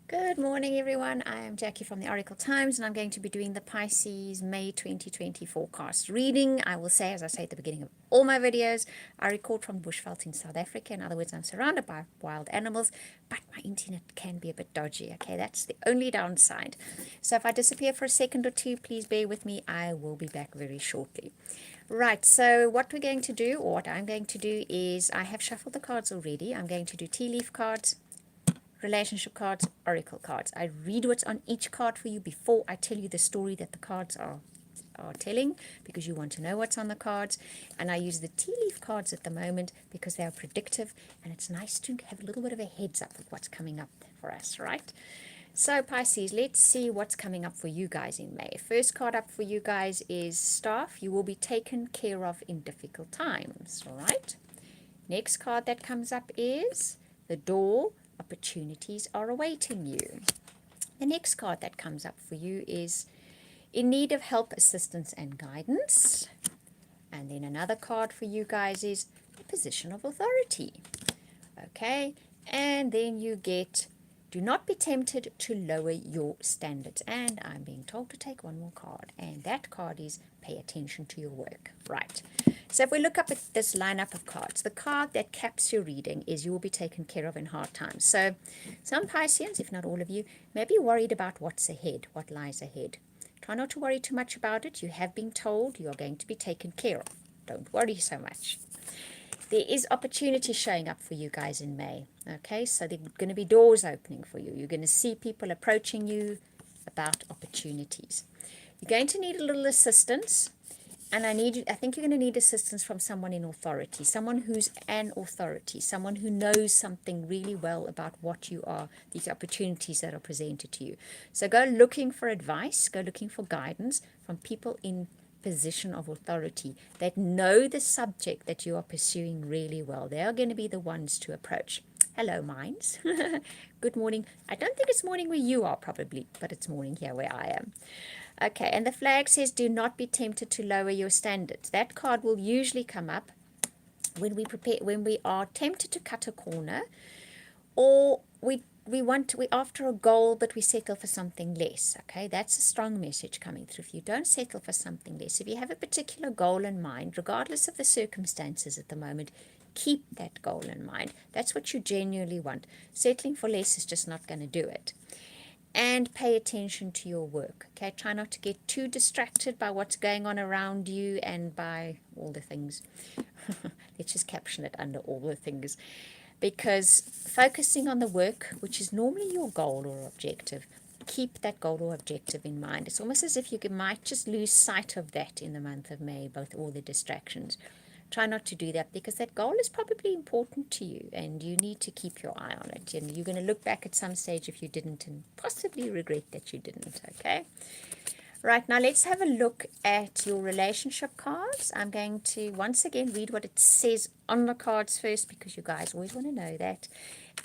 Good morning, everyone. I am Jackie from the Oracle Times, and I'm going to be doing the Pisces May 2020 forecast reading. I will say, as I say at the beginning of all my videos, I record from Bushveld in South Africa. In other words, I'm surrounded by wild animals, but my internet can be a bit dodgy. Okay, that's the only downside. So if I disappear for a second or two, please bear with me. I will be back very shortly. Right, so what we're going to do, or what I'm going to do, is I have shuffled the cards already. I'm going to do tea leaf cards, relationship cards, oracle cards. I read what's on each card for you before I tell you the story that the cards are telling, because you want to know what's on the cards. And I use the tea leaf cards at the moment because they are predictive, and it's nice to have a little bit of a heads up of what's coming up for us, right? So Pisces, let's see what's coming up for you guys in May. First card up for you guys is Staff. You will be taken care of in difficult times, all right? Next card that comes up is the Door. Opportunities are awaiting you. The next card that comes up for you is in need of help, assistance, and guidance. And then another card for you guys is the position of authority. Okay, and then you get do not be tempted to lower your standards. And I'm being told to take one more card, and that card is pay attention to your work. Right. So if we look up at this lineup of cards, the card that caps your reading is you will be taken care of in hard times. So some Pisceans, if not all of you, may be worried about what's ahead, what lies ahead. Try not to worry too much about it. You have been told you are going to be taken care of. Don't worry so much. There is opportunity showing up for you guys in May. Okay, so there are going to be doors opening for you. You're going to see people approaching you about opportunities. You're going to need a little assistance. And I think you're going to need assistance from someone in authority, someone who's an authority, someone who knows something really well about what you are, these opportunities that are presented to you. So go looking for advice, go looking for guidance from people in position of authority that know the subject that you are pursuing really well. They are going to be the ones to approach. Hello, minds. Good morning. I don't think it's morning where you are probably, but it's morning here where I am. Okay, and the flag says do not be tempted to lower your standards. That card will usually come up when we are tempted to cut a corner, or we're after a goal but we settle for something less. Okay, that's a strong message coming through. If you don't settle for something less, if you have a particular goal in mind, regardless of the circumstances at the moment, keep that goal in mind. That's what you genuinely want. Settling for less is just not going to do it. And pay attention to your work. Okay, try not to get too distracted by what's going on around you and by all the things. Let's just caption it under all the things, because focusing on the work, which is normally your goal or objective, keep that goal or objective in mind. It's almost as if you might just lose sight of that in the month of May, both all the distractions. Try not to do that, because that goal is probably important to you and you need to keep your eye on it. And you're going to look back at some stage if you didn't and possibly regret that you didn't. Okay. Right, now let's have a look at your relationship cards. I'm going to once again read what it says on the cards first, because you guys always want to know that.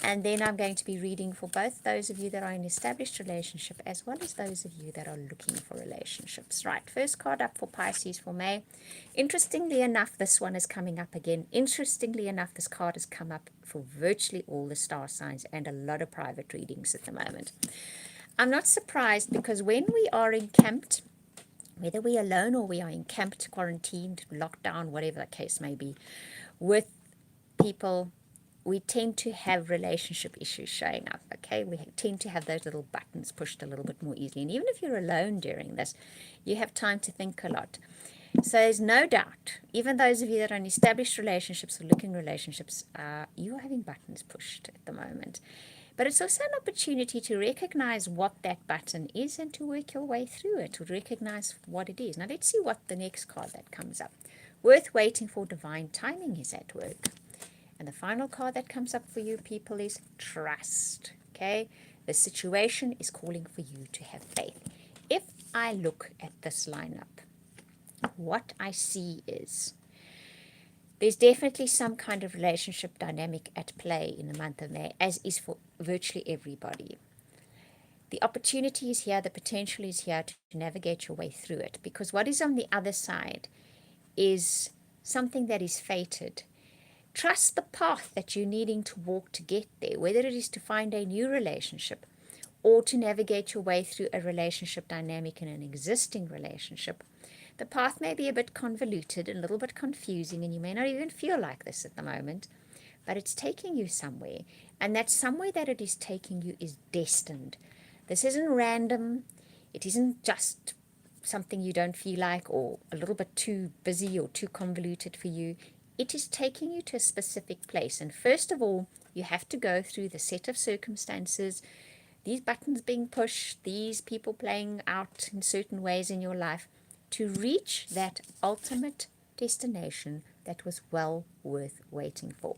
And then I'm going to be reading for both those of you that are in established relationship as well as those of you that are looking for relationships. Right, first card up for Pisces for May. Interestingly enough, this one is coming up again. Interestingly enough, this card has come up for virtually all the star signs and a lot of private readings at the moment. I'm not surprised, because when we are encamped, whether we are alone or we are encamped, quarantined, locked down, whatever the case may be, with people, we tend to have relationship issues showing up. Okay, we tend to have those little buttons pushed a little bit more easily. And even if you're alone during this, you have time to think a lot. So there's no doubt, even those of you that are in established relationships or looking relationships, you are having buttons pushed at the moment. But it's also an opportunity to recognize what that button is and to work your way through it, to recognize what it is. Now let's see what the next card that comes up. Worth waiting for, divine timing is at work. And the final card that comes up for you people is trust. Okay, the situation is calling for you to have faith. If I look at this lineup, what I see is there's definitely some kind of relationship dynamic at play in the month of May, as is for virtually everybody. The opportunity is here, the potential is here to navigate your way through it, because what is on the other side is something that is fated. Trust the path that you're needing to walk to get there, whether it is to find a new relationship or to navigate your way through a relationship dynamic in an existing relationship, the path may be a bit convoluted and a little bit confusing, and you may not even feel like this at the moment, but it's taking you somewhere, and that somewhere that it is taking you is destined. This isn't random. It isn't just something you don't feel like or a little bit too busy or too convoluted for you. It is taking you to a specific place, and first of all, you have to go through the set of circumstances, these buttons being pushed, these people playing out in certain ways in your life to reach that ultimate destination that was well worth waiting for.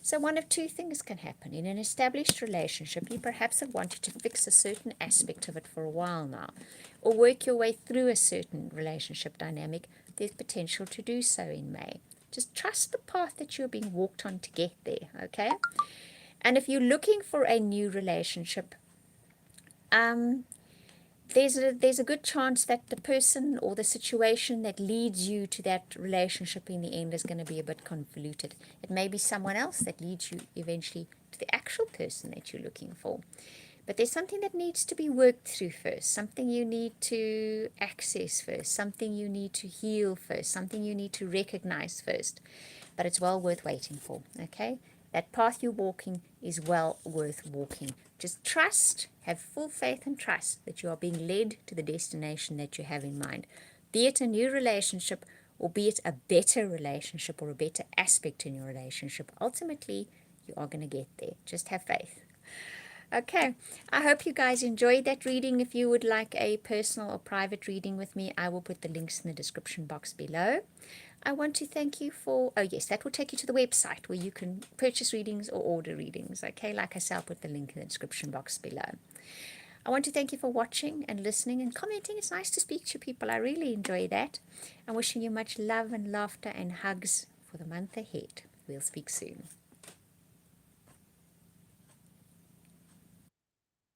So one of two things can happen. In an established relationship, you perhaps have wanted to fix a certain aspect of it for a while now, or work your way through a certain relationship dynamic. There's potential to do so in May. Just trust the path that you're being walked on to get there, okay? And if you're looking for a new relationship, there's a good chance that the person or the situation that leads you to that relationship in the end is going to be a bit convoluted. It may be someone else that leads you eventually to the actual person that you're looking for. But there's something that needs to be worked through first, something you need to access first, something you need to heal first, something you need to recognize first. But it's well worth waiting for, okay? That path you're walking is well worth walking. Just trust, have full faith and trust that you are being led to the destination that you have in mind. Be it a new relationship or be it a better relationship or a better aspect in your relationship, ultimately you are going to get there. Just have faith. Okay, I hope you guys enjoyed that reading. If you would like a personal or private reading with me, I will put the links in the description box below. I want to thank you for, oh yes, that will take you to the website where you can purchase readings or order readings. Okay, like I said, I'll put the link in the description box below. I want to thank you for watching and listening and commenting. It's nice to speak to people. I really enjoy that. I'm wishing you much love and laughter and hugs for the month ahead. We'll speak soon.